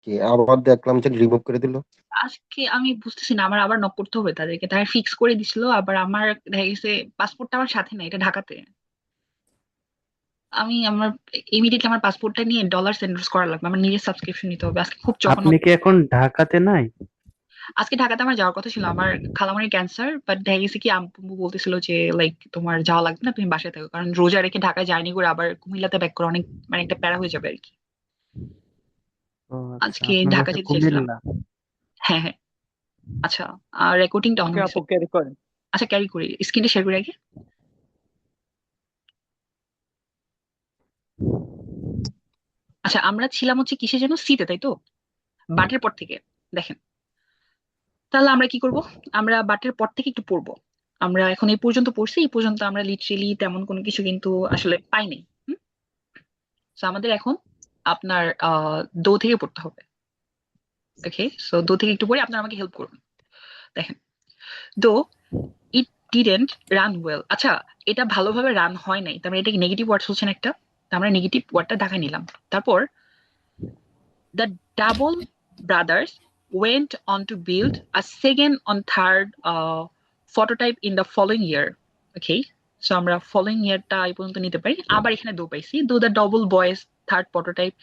কি আবার দেখলাম যে রিমুভ করে দিল। আজকে আমি বুঝতেছি না, আমার আবার নক করতে হবে তাদেরকে। তারা ফিক্স করে দিছিল, আবার আমার দেখা গেছে পাসপোর্টটা আমার সাথে নাই, এটা ঢাকাতে। আমি আমার ইমিডিয়েটলি আমার পাসপোর্টটা নিয়ে ডলার সেন্ড করা লাগবে, আমার নিজের সাবস্ক্রিপশন নিতে হবে। আজকে খুব আপনি জঘন্য। কি এখন ঢাকাতে নাই? আজকে ঢাকাতে আমার যাওয়ার কথা ছিল, আমার খালামণির ক্যান্সার, বাট দেখা গেছে কি আম্মু বলতেছিল যে লাইক তোমার যাওয়া লাগবে না, তুমি বাসায় থাকো, কারণ রোজা রেখে ঢাকায় জার্নি করে আবার কুমিল্লাতে ব্যাক করে অনেক মানে একটা প্যারা হয়ে যাবে আর কি। ও আচ্ছা, আজকে আপনার ঢাকা বাসা যেতে চাইছিলাম। কুমিল্লা। হ্যাঁ হ্যাঁ। আচ্ছা, আর রেকর্ডিংটা অন ওকে হয়েছে? আপু, ক্যারি করেন। আচ্ছা, ক্যারি করি, স্ক্রিনটা শেয়ার করি আগে। আচ্ছা, আমরা ছিলাম হচ্ছে কিসে যেন, সিতে, তাই তো? বাটের পর থেকে দেখেন, তাহলে আমরা কি করব? আমরা বাটের পর থেকে একটু পড়বো। আমরা এখন এই পর্যন্ত পড়ছি, এই পর্যন্ত আমরা লিটারেলি তেমন কোনো কিছু কিন্তু আসলে পাই নাই। তো আমাদের এখন আপনার দো থেকে পড়তে হবে। ওকে, সো দো থেকে একটু পড়ে আপনারা আমাকে হেল্প করুন। দেখেন, দো ইট ডিডেন্ট রান ওয়েল। আচ্ছা, এটা ভালোভাবে রান হয় নাই, তারপরে এটা কি নেগেটিভ ওয়ার্ড হচ্ছে না একটা? তো আমরা নেগেটিভ ওয়ার্ডটা ঢাকায় নিলাম। তারপর the double brothers went on to build a second and third prototype in the following year. Okay, so আমরা following yearটা এই পর্যন্ত নিতে পারি। আবার এখানে দো পাইছি, দো the double boys third prototype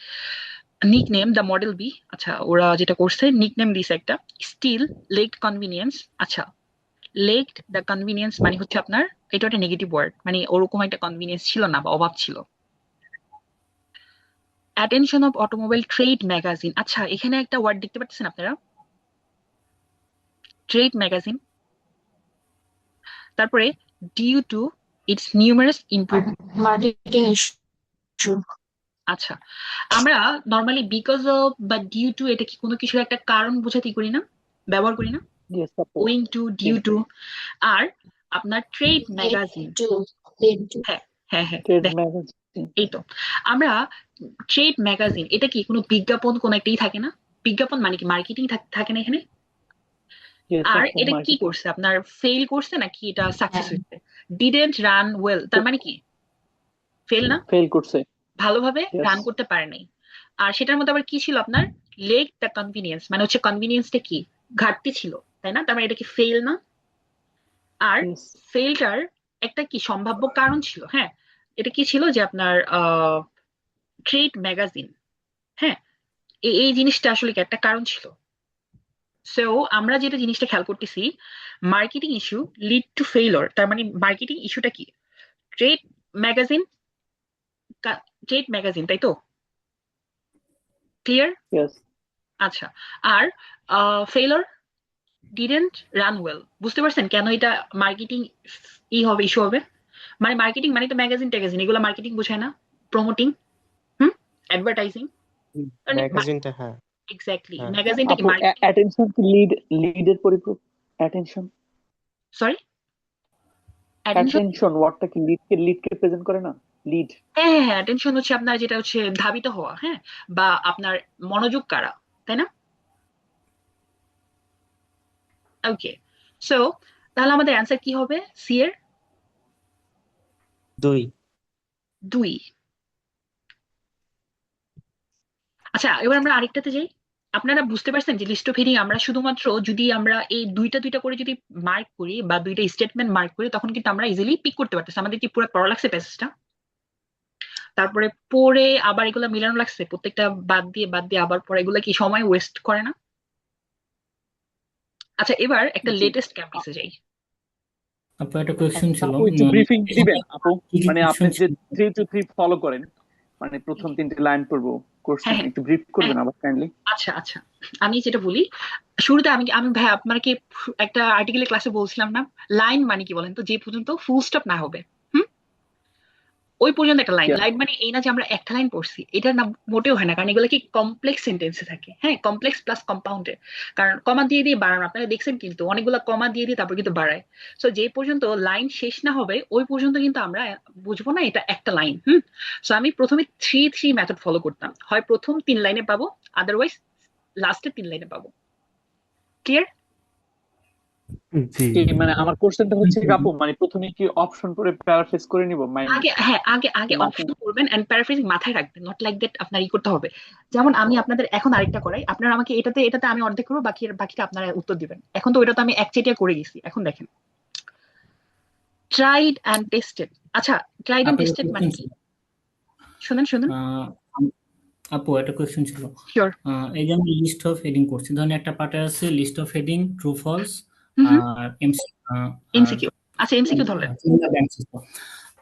nickname the model B। আচ্ছা, ওরা যেটা করছে নিকনেম দিছে একটা, still lacked convenience। আচ্ছা, lacked the convenience মানে হচ্ছে আপনার, এটা একটা নেগেটিভ ওয়ার্ড, মানে ওরকম একটা কনভিনিয়েন্স ছিল না বা অভাব ছিল। Attention of automobile trade magazine. আচ্ছা, এখানে একটা ওয়ার্ড দেখতে পাচ্ছেন আপনারা, ট্রেড ম্যাগাজিন। তারপরে due to its numerous improvement. Marketing issue. আচ্ছা, আমরা নর্মালি বিকজ অফ বা ডিউ টু এটা কি কোনো কিছুর একটা কারণ বোঝাতে করি না, ব্যবহার করি না? ইয়েস আপু। Owing to, due to. আর আপনার trade lead magazine. To lead to হ্যাঁ হ্যাঁ হ্যাঁ, ট্রেড দেখ, ম্যাগাজিন। এই তো। আমরা ট্রেড ম্যাগাজিন, এটা কি কোনো বিজ্ঞাপন কোন একটাই থাকে না? বিজ্ঞাপন মানে কি মার্কেটিং থাকে না এখানে? ইয়েস আর আপু, এটা কি মার্কেটিং। করছে, আপনার ফেল করছে নাকি এটা সাকসেস হ্যাঁ হয়েছে? ডিডেন্ট রান ওয়েল তার মানে কি? ফেল না? ফেল করছে। ভালোভাবে ইয়েস। রান করতে পারে নাই। আর সেটার মধ্যে আবার কি ছিল আপনার, লেক দ্য কনভিনিয়েন্স মানে হচ্ছে কনভিনিয়েন্সটা কি, ঘাটতি ছিল, তাই না? তার মানে এটা কি ফেল না? আর ইয়েস। ফেলটার একটা কি সম্ভাব্য কারণ ছিল, হ্যাঁ। এটা কি ছিল যে আপনার ট্রেড ম্যাগাজিন, হ্যাঁ, এই জিনিসটা আসলে কি একটা কারণ ছিল। সো আমরা যেটা জিনিসটা খেয়াল করতেছি, marketing issue lead to failure, তার মানে মার্কেটিং ইস্যুটা কি, ট্রেড ম্যাগাজিন, ট্রেড ম্যাগাজিন, তাই তো? ক্লিয়ার? ইয়েস। আচ্ছা, আর ফেইলর ডিডেন্ট রান ওয়েল। বুঝতে পারছেন কেন এটা মার্কেটিং হবে, ইস্যু হবে? মানে মার্কেটিং মানে তো ম্যাগাজিন ট্যাগাজিন, এগুলো মার্কেটিং বোঝায় না? প্রমোটিং, হুম, অ্যাডভার্টাইজিং। ম্যাগাজিনটা, হ্যাঁ। এক্স্যাক্টলি, হ্যাঁ। ম্যাগাজিনটা কি আপু, মার্কেটিং? অ্যাটেনশন কি লিডের পরিপূরক? অ্যাটেনশন। Sorry, attention. অ্যাটেনশন ওয়ার্ডটা কি লিডকে প্রেজেন্ট করে না? লিড। হ্যাঁ হ্যাঁ হ্যাঁ, অ্যাটেনশন হচ্ছে আপনার যেটা হচ্ছে ধাবিত হওয়া, হ্যাঁ, বা আপনার মনোযোগ কাড়া, তাই না? ওকে, সো তাহলে আমাদের অ্যান্সার কি হবে সি এর? 2। 2। আচ্ছা, এবার আমরা আরেকটাতে যাই। আপনারা বুঝতে পারছেন যে লিস্ট অফ হেডিং আমরা শুধুমাত্র যদি আমরা এই দুইটা দুইটা করে যদি মার্ক করি বা দুইটা স্টেটমেন্ট মার্ক করি, তখন কিন্তু আমরা ইজিলি পিক করতে পারতেছি। আমাদের কি পুরো পড়া লাগছে প্যাসেজটা, তারপরে পড়ে আবার এগুলো মিলানো লাগছে, প্রত্যেকটা বাদ দিয়ে বাদ দিয়ে আবার পড়া, এগুলো কি সময় ওয়েস্ট করে না? আচ্ছা, এবার একটা জি। লেটেস্ট ক্যাম্পাসে যাই। আপু একটা কোয়েশ্চেন ছিল, আপু একটু ব্রিফিং দিবেন আপু? কি কি মানে আপনি কোয়েশ্চেন যে ছিল? 3 to 3 ফলো করেন, মানে প্রথম 3টে লাইন পড়বো হ্যাঁ কোর্সেন, হ্যাঁ একটু ব্রিফ হ্যাঁ, করবেন আবার কাইন্ডলি? আচ্ছা আচ্ছা, আমি যেটা বলি শুরুতে, আমি আমি ভাই আপনাকে একটা আর্টিকেলের ক্লাসে বলছিলাম না, লাইন মানে কি বলেন তো, যে পর্যন্ত ফুল স্টপ না হবে, হুম, ওই পর্যন্ত একটা লাইন। লাইন মানে এই না যে আমরা একটা লাইন পড়ছি, এটা না, মোটেও হয় না, কারণ এগুলো কি কমপ্লেক্স সেন্টেন্সে থাকে, হ্যাঁ, কমপ্লেক্স প্লাস কম্পাউন্ডে। কারণ কমা দিয়ে দিয়ে বাড়ানো, আপনারা দেখছেন কিন্তু অনেকগুলো কমা দিয়ে দিয়ে তারপর কিন্তু বাড়ায়। সো যে পর্যন্ত লাইন শেষ না হবে ওই পর্যন্ত কিন্তু আমরা বুঝবো না এটা একটা লাইন, হুম। সো আমি প্রথমে 3-3 মেথড ফলো করতাম, হয় প্রথম 3 লাইনে পাবো, আদারওয়াইজ লাস্টের 3 লাইনে পাবো। ক্লিয়ার? জি মানে আমার কোশ্চেনটা হচ্ছে কি আপু, মানে প্রথমে কি অপশন পরে প্যারাফ্রেজ করে নিব মাইন্ড আগে মাথায়? অপশন করবেন এন্ড প্যারাফ্রেজিং মাথায় রাখবেন, নট লাইক দ্যাট আপনার করতে হবে। যেমন আমি আপনাদের এখন আরেকটা করাই, আপনারা আমাকে এটাতে এটাতে আমি অর্ধেক করবো, বাকিটা আপনারা উত্তর দিবেন। এখন তো ওইটা তো আমি একচেটিয়া করে গেছি, এখন দেখেন ট্রাইড অ্যান্ড টেস্টেড। আচ্ছা, ট্রাইড অ্যান্ড আপু একটা টেস্টেড মানে কোয়েশ্চেন কি? ছিল। শুনেন শুনেন। আপু একটা কোয়েশ্চেন ছিল। শিওর। এই যে আমি লিস্ট অফ হেডিং করছি, ধরেন একটা পার্টে আছে list of heading true false hmm hmm. আর এমসি আর এমসিকিউ। আচ্ছা, এমসিকিউ ধরলেন। Similar bank system.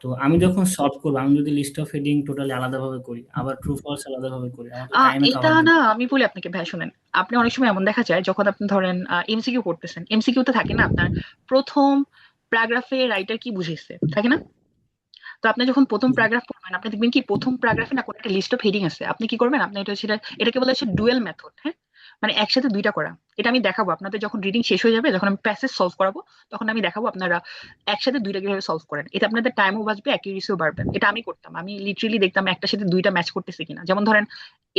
তো আমি যখন সলভ করবো, আমি যদি লিস্ট অফ হেডিং টোটালি আলাদাভাবে করি, আবার ট্রু ফলস আলাদাভাবে করি, আমার তো টাইমে এটা কাভার না, দিবে। আমি বলি আপনাকে ভাই, শুনেন। আপনি অনেক সময় এমন দেখা যায় যখন আপনি ধরেন এমসিকিউ করতেছেন, এমসিকিউতে থাকে না আপনার প্রথম প্যারাগ্রাফে রাইটার কি বুঝেছে, থাকে না? তো আপনি যখন প্রথম প্যারাগ্রাফ পড়বেন, আপনি দেখবেন কি প্রথম প্যারাগ্রাফে না কোনো একটা লিস্ট অফ হেডিং আছে। আপনি কি করবেন, আপনি এটাকে বলা হচ্ছে ডুয়েল মেথড। হ্যাঁ, মানে একসাথে দুইটা করা। এটা আমি দেখাবো আপনাদের যখন রিডিং শেষ হয়ে যাবে, যখন আমি প্যাসেজ সলভ করাবো, তখন আমি দেখাবো আপনারা একসাথে দুইটা কিভাবে সলভ করেন। এটা আপনাদের টাইমও বাঁচবে, অ্যাকিউরেসিও বাড়বে। এটা আমি করতাম, আমি লিটারেলি দেখতাম একটার সাথে দুইটা ম্যাচ করতেছে কিনা। যেমন ধরেন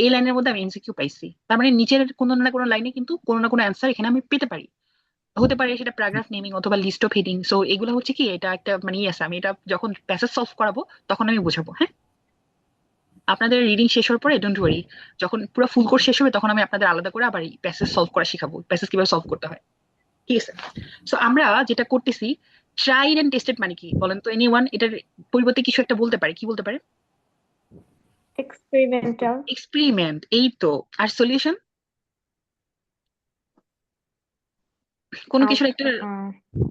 এই লাইনের মধ্যে আমি এমসিকিউ পাইছি, তার মানে নিচের কোনো না কোনো লাইনে কিন্তু কোনো না কোনো অ্যান্সার এখানে আমি পেতে পারি। হতে পারে সেটা প্যারাগ্রাফ নেমিং অথবা লিস্ট অফ হেডিং। সো এগুলো হচ্ছে কি, এটা একটা মানে আছে, আমি এটা যখন প্যাসেজ সলভ করাবো তখন আমি বোঝাবো। হ্যাঁ, আপনাদের রিডিং শেষ হওয়ার পরে ডোন্ট ওয়ারি, যখন পুরো ফুল কোর্স শেষ হবে তখন আমি আপনাদের আলাদা করে আবার প্যাসেজ সলভ করা শিখাবো, প্যাসেজ কিভাবে সলভ করতে হয়। ঠিক আছে? সো আমরা যেটা করতেছি, ট্রাইড এন্ড টেস্টেড মানে কি বলেন তো? এনিওয়ান এটার পরিবর্তে কিছু একটা বলতে পারে, কি বলতে পারে? এক্সপেরিমেন্টাল। এক্সপেরিমেন্ট, এই তো। আর সলিউশন, কোনো কিছুর একটা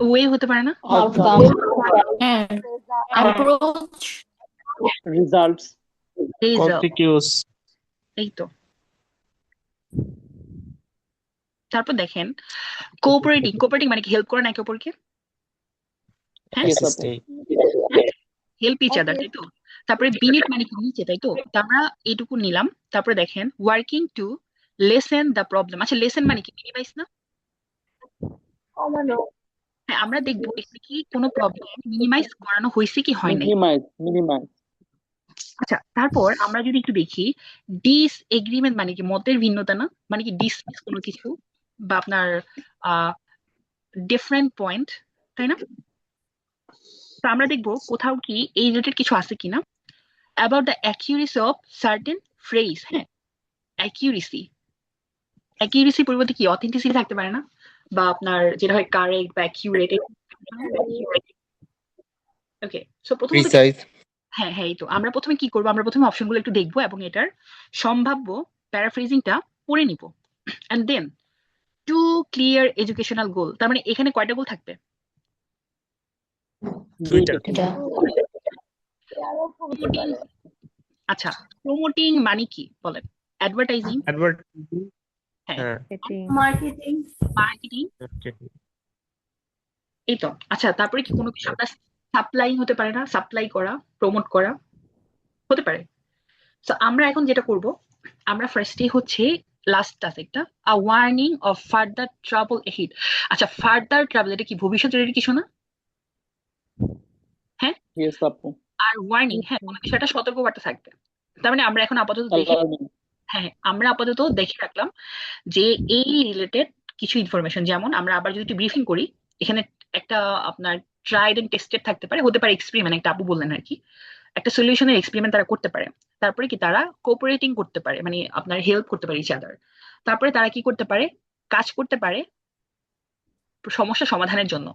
ওয়ে হতে পারে না? আউটকাম। হ্যাঁ, অ্যাপ্রোচ। রেজাল্টস। রেজাল্ট, কনসিকিউস। এই তো। তারপর দেখেন কোঅপারেটিং। কোঅপারেটিং মানে কি? হেল্প করা একে অপরকে। হ্যাঁ, Yes, আপু। অ্যাসিস্টেন্ট। হেল্প ইচ আদার, তাই তো। তারপরে বিনিট মানে কি? নিচে, তাই তো। তো আমরা এইটুকু নিলাম। তারপরে দেখেন working to lessen the problem. আচ্ছা, লেসেন মানে কি? মিনিমাইজ না? কমানো। হ্যাঁ, আমরা দেখবো এখানে কি কোনো প্রবলেম মিনিমাইজ করানো হয়েছে কি হয় নাই। মিনিমাইজ। আচ্ছা, তারপর আমরা যদি একটু দেখি ডিস এগ্রিমেন্ট মানে কি? মতের ভিন্নতা না? মানে কি ডিসমিস কোনো কিছু, বা আপনার ডিফারেন্ট পয়েন্ট, তাই না? তো আমরা দেখবো কোথাও কি এই রিলেটেড কিছু আছে কিনা। About the accuracy of certain phrase. হ্যাঁ, অ্যাকিউরেসি। অ্যাকিউরেসি পরিবর্তে কি অথেন্টিসিটি থাকতে পারে না? বা আপনার যেটা হয় কারেক্ট বা অ্যাকিউরেট। ওকে, সো প্রথমত কি? প্রিসাইজ। হ্যাঁ হ্যাঁ, এই তো। আমরা প্রথমে কি করবো, আমরা প্রথমে অপশনগুলো একটু দেখবো এবং এটার সম্ভাব্য প্যারাফ্রেজিংটা পড়ে নিব। And then to clear educational goal. তার মানে এখানে কয়টা গোল থাকবে? দুইটা। এটা প্রমোটিং। আচ্ছা, প্রমোটিং মানে কি বলেন? অ্যাডভার্টাইজিং। অ্যাডভার্টাইজিং। হ্যাঁ, হ্যাঁ। মার্কেটিং। মার্কেটিং, এই তো। আচ্ছা, তারপরে কি কোনো কিছু আপনার সাপ্লাই হতে পারে না? সাপ্লাই করা, প্রমোট করা হতে পারে। তো আমরা এখন যেটা করব, আমরা ফার্স্টে হচ্ছে লাস্ট একটা ওয়ার্নিং অফ ফার্দার ট্রাবল এহিড। আচ্ছা, ফার্দার ট্রাবল এটা কি ভবিষ্যতের কিছু না? হ্যাঁ, ইয়েস আপু। আর ওয়ার্নিং, হ্যাঁ, কোনো কিছু একটা সতর্কবার্তা থাকবে। তার মানে আমরা এখন আপাতত দেখি, হ্যাঁ আমরা আপাতত দেখে রাখলাম যে এই রিলেটেড কিছু ইনফরমেশন। যেমন আমরা আবার যদি একটু ব্রিফিং করি, এখানে একটা আপনার ট্রাইড এন্ড টেস্টেড থাকতে পারে, হতে পারে এক্সপেরিমেন্ট, একটা আপু বললেন আর কি, একটা সলিউশনের এক্সপেরিমেন্ট তারা করতে পারে। তারপরে কি তারা কোঅপারেটিং করতে পারে, মানে আপনার হেল্প করতে পারে ইচ আদার। তারপরে তারা কি করতে পারে, কাজ করতে পারে সমস্যা সমাধানের জন্য।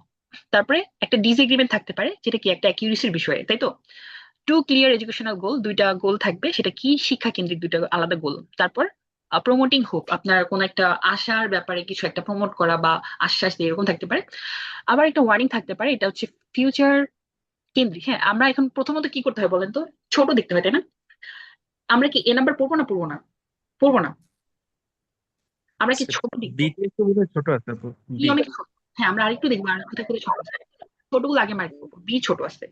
তারপরে একটা ডিসএগ্রিমেন্ট থাকতে পারে, যেটা কি একটা অ্যাকিউরেসির বিষয়ে, তাই তো। টু ক্লিয়ার এডুকেশনাল গোল, দুইটা গোল থাকবে, সেটা কি? শিক্ষা কেন্দ্রিক দুইটা আলাদা গোল। তারপর প্রমোটিং হোপ, আপনার কোন একটা আশার ব্যাপারে কিছু একটা প্রমোট করা বা আশ্বাস দিয়ে, এরকম থাকতে পারে। আবার একটা ওয়ার্নিং থাকতে পারে, এটা হচ্ছে ফিউচার কেন্দ্রিক। হ্যাঁ, আমরা এখন প্রথমত কি করতে হয় বলেন তো? ছোট দেখতে হয়, তাই না? আমরা কি এ নাম্বার পড়বো না? পড়বো না? পড়বো না, আমরা কি ছোট দেখবো? বিটি একটু বোধহয় ছোট আছে আপু। বি অনেক ছোট। হ্যাঁ, আমরা আরেকটু দেখবো, আর কোথায় কোথায় ছোট আছে। ছোটগুলো আগে মার্ক করবো। বি ছোট আছে,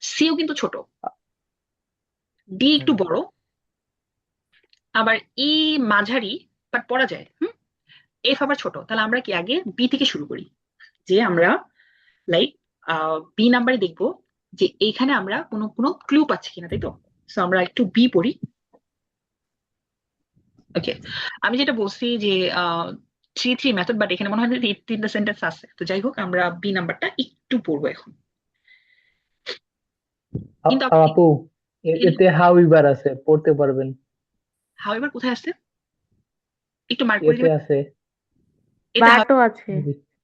সিও কিন্তু ছোট, ডি একটু বড়, আবার ই মাঝারি বাট পড়া যায়। এফ আবার ছোট। তাহলে আমরা কি আগে বি থেকে শুরু করি, যে আমরা লাইক বি নাম্বারে দেখবো যে এইখানে আমরা কোনো কোনো ক্লু পাচ্ছি কিনা, তাই তো। সো আমরা একটু বি পড়ি। ওকে, আমি যেটা বলছি যে থ্রি মেথড, বাট এখানে মনে হয় যে এই তিনটা সেন্টেন্স আছে। তো যাই হোক, আমরা বি নাম্বারটা একটু পড়বো এখন। কিন্তু আপু এতে হাউইভার আছে, পড়তে পারবেন। হাউএভার কোথায় আছে একটু মার্ক করে এতে দিবেন। আছে, এতে বাটও আছে।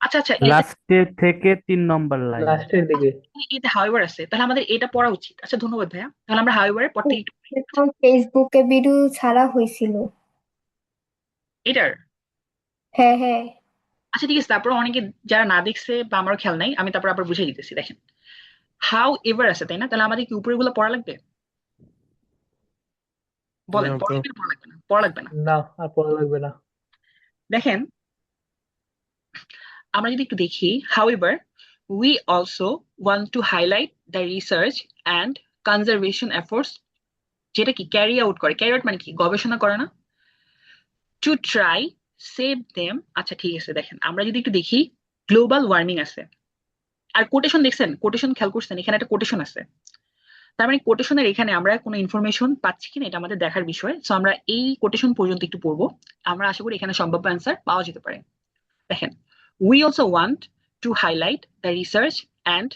আচ্ছা আচ্ছা, লাস্টে থেকে 3 নম্বর লাইন। লাস্টের দিকে। এতে হাউএভার আছে, তাহলে আমাদের এটা পড়া উচিত। আচ্ছা ধন্যবাদ ভাইয়া, তাহলে আমরা হাউএভারের পর থেকে একটু এখন ফেসবুকে ভিডিও ছাড়া হয়েছিল। এটার হ্যাঁ হ্যাঁ। আচ্ছা ঠিক আছে, তারপর অনেকে যারা না দেখছে বা আমারও খেয়াল নাই, আমি তারপর আবার বুঝিয়ে দিতেছি। দেখেন হাউ এভার আছে তাই না, তাহলে আমাদের কি উপরে গুলো পড়া লাগবে? বলেন না, পড়া তো লাগবে না, পড়া লাগবে না? পড়া লাগবে না। না, আর পড়া লাগবে না। দেখেন আমরা যদি একটু দেখি, however we also want to highlight the research and conservation efforts, যেটা কি ক্যারি আউট করে, ক্যারি আউট মানে কি গবেষণা করে না, টু ট্রাই সেভ দেম। আচ্ছা ঠিক আছে, দেখেন আমরা যদি একটু দেখি গ্লোবাল ওয়ার্মিং আছে, আর কোটেশন দেখছেন, কোটেশন খেয়াল করছেন, এখানে একটা কোটেশন আছে। তার মানে কোটেশনের এখানে আমরা কোনো ইনফরমেশন পাচ্ছি কিনা এটা আমাদের দেখার বিষয়। সো আমরা এই কোটেশন পর্যন্ত একটু পড়বো, আমরা আশা করি এখানে সম্ভাব্য অ্যান্সার পাওয়া যেতে পারে। দেখেন we also want to highlight the research and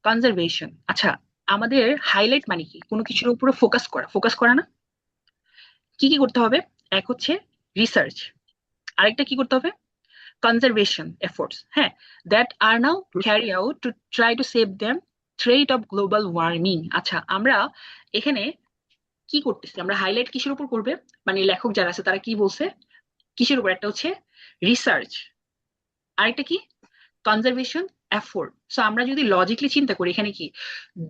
conservation। আচ্ছা আমাদের হাইলাইট মানে কি কোনো কিছুর উপরে ফোকাস করা না। কি কি করতে হবে? এক হচ্ছে রিসার্চ, আরেকটা কি করতে হবে? কনজারভেশন এফোর্টস, হ্যাঁ, that are now carry out to try to save them threat of global warming. আচ্ছা আমরা এখানে কি করতেছি, আমরা হাইলাইট কিসের উপর করবে, মানে লেখক যারা আছে তারা কি বলছে কিসের উপর? একটা হচ্ছে রিসার্চ, আরেকটা কি কনজারভেশন এফোর্ট। সো আমরা যদি লজিকলি চিন্তা করি এখানে কি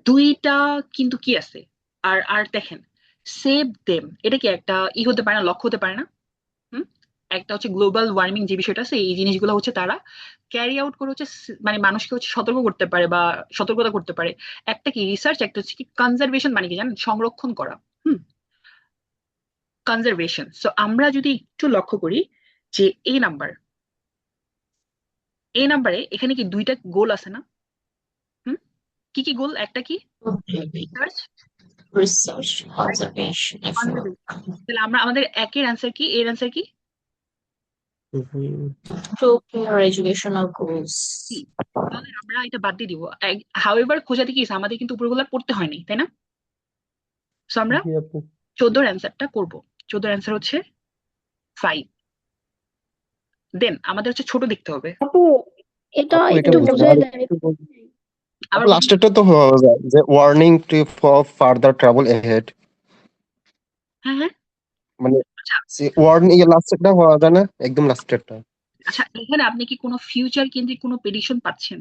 দুইটা কিন্তু কি আছে, আর আর দেখেন সেভ দেম, এটা কি একটা হতে পারে না, লক্ষ্য হতে পারে না? একটা হচ্ছে গ্লোবাল ওয়ার্মিং যে বিষয়টা আছে, এই জিনিসগুলো হচ্ছে তারা ক্যারি আউট করে হচ্ছে মানে মানুষকে হচ্ছে সতর্ক করতে পারে বা সতর্কতা করতে পারে। একটা কি রিসার্চ, একটা হচ্ছে কি কনজারভেশন, মানে কি জানেন, সংরক্ষণ করা। কনজারভেশন। সো আমরা যদি একটু লক্ষ্য করি যে এই নাম্বারে এখানে কি দুইটা গোল আছে না? কি কি গোল? একটা কি রিসার্চ, Research, conservation, effort. তাহলে আমরা আমাদের একের অ্যান্সার কি, এর অ্যান্সার কি? To your educational goals. তাহলে আমরা এটা বাদ দিয়ে দিব। হাউএভার খোঁজাতে কি আমাদের কিন্তু উপরগুলো পড়তে হয়নি তাই না? সো আমরা জি আপু। 14 অ্যান্সারটা করব। 14 অ্যান্সার হচ্ছে 5। দেন আমাদের হচ্ছে ছোট দেখতে হবে। আপু এটা আপু, এটা একটু বুঝতে বুঝাই দেন। আবার লাস্টেরটা তো হওয়া যায় যে warning to for further travel ahead, হ্যাঁ হ্যাঁ মানে আচ্ছা ওয়ার্নিং এর লাস্টেরটা হওয়া যায় না, একদম লাস্টেরটা। আচ্ছা, এখানে আপনি কি কোনো ফিউচার কেন্দ্রিক কোনো প্রেডিকশন পাচ্ছেন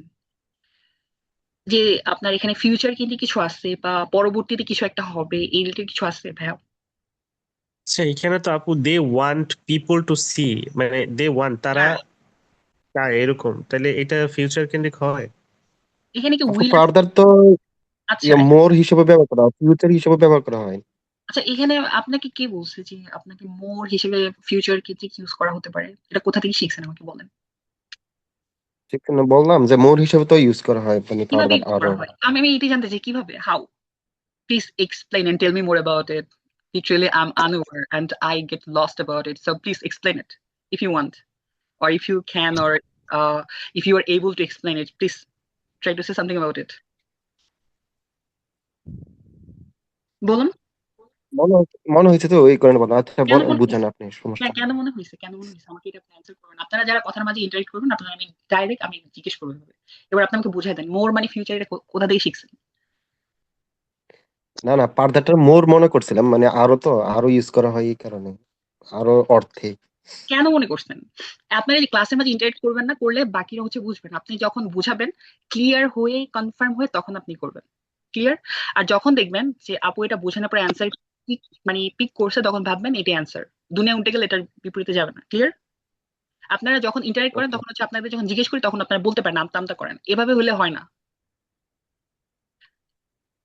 যে আপনার এখানে ফিউচার কেন্দ্রিক কিছু আছে বা পরবর্তীতে কিছু একটা হবে, এই রিলেটেড কিছু আছে ভাইয়া? আচ্ছা এখানে তো আপু they want people to see, মানে দে ওয়ান্ট, তারা হ্যাঁ, চায় এরকম, তাহলে এটা ফিউচার কেন্দ্রিক হয়? এখানে কি উইল? ফার্দার তো আচ্ছা মোর হিসেবে ব্যবহার করা হয়, ফিউচার হিসেবে ব্যবহার করা হয়। আচ্ছা, এখানে আপনাকে কে বলছে যে আপনাকে মোর হিসেবে ফিউচার কেন্দ্রিক ইউজ করা হতে পারে? এটা কোথা থেকে শিখছেন আমাকে বলেন। ঠিক না, বললাম যে মোর হিসেবে তো ইউজ করা হয়, মানে কিভাবে ফার্দার ইউজ আরো। করা হয়? আমি এটাই জানতে চাই কিভাবে, how? Please explain and tell me more about it. Literally, I'm unaware and I get lost about it. So please explain it if you want, or if you can, or if you are able to explain it, please try to say something about it. বলুন মনে হয়েছে তো ওই কারণে বলা। আচ্ছা কেন মনে বুঝান হয়েছে? আপনি, সমস্যা নেই। কেন মনে হয়েছে, কেন মনে হয়েছে আমাকে এটা অ্যান্সার করবেন। আপনারা যারা কথার মাঝে ইন্টারেক্ট করবেন আপনারা, আমি ডাইরেক্ট আমি জিজ্ঞেস করবো এভাবে। এবার আপনি আমাকে বুঝাই দেন মোর মানে ফিউচার, এটা কোথা থেকে শিখছেন? না না, ফার্দারটা মোর মনে করছিলাম, মানে আরো তো আরো ইউজ করা হয় এই কারণে, আরো অর্থে। কেন মনে করছেন? আপনারা এই ক্লাসের মাঝে ইন্টারেক্ট করবেন না, করলে বাকিরা হচ্ছে বুঝবেন। আপনি যখন বুঝাবেন ক্লিয়ার হয়ে কনফার্ম হয়ে তখন আপনি করবেন ক্লিয়ার। আর যখন দেখবেন যে আপু এটা বোঝানোর পরে অ্যান্সার মানে পিক করছে, তখন ভাববেন এটা অ্যান্সার, দুনিয়া উল্টে গেলে এটার বিপরীতে যাবে না। ক্লিয়ার? আপনারা যখন ইন্টারেক্ট করেন তখন হচ্ছে আপনাদের যখন জিজ্ঞেস করি তখন আপনারা বলতে পারেন, আমতা আমতা করেন, এভাবে হলে হয় না।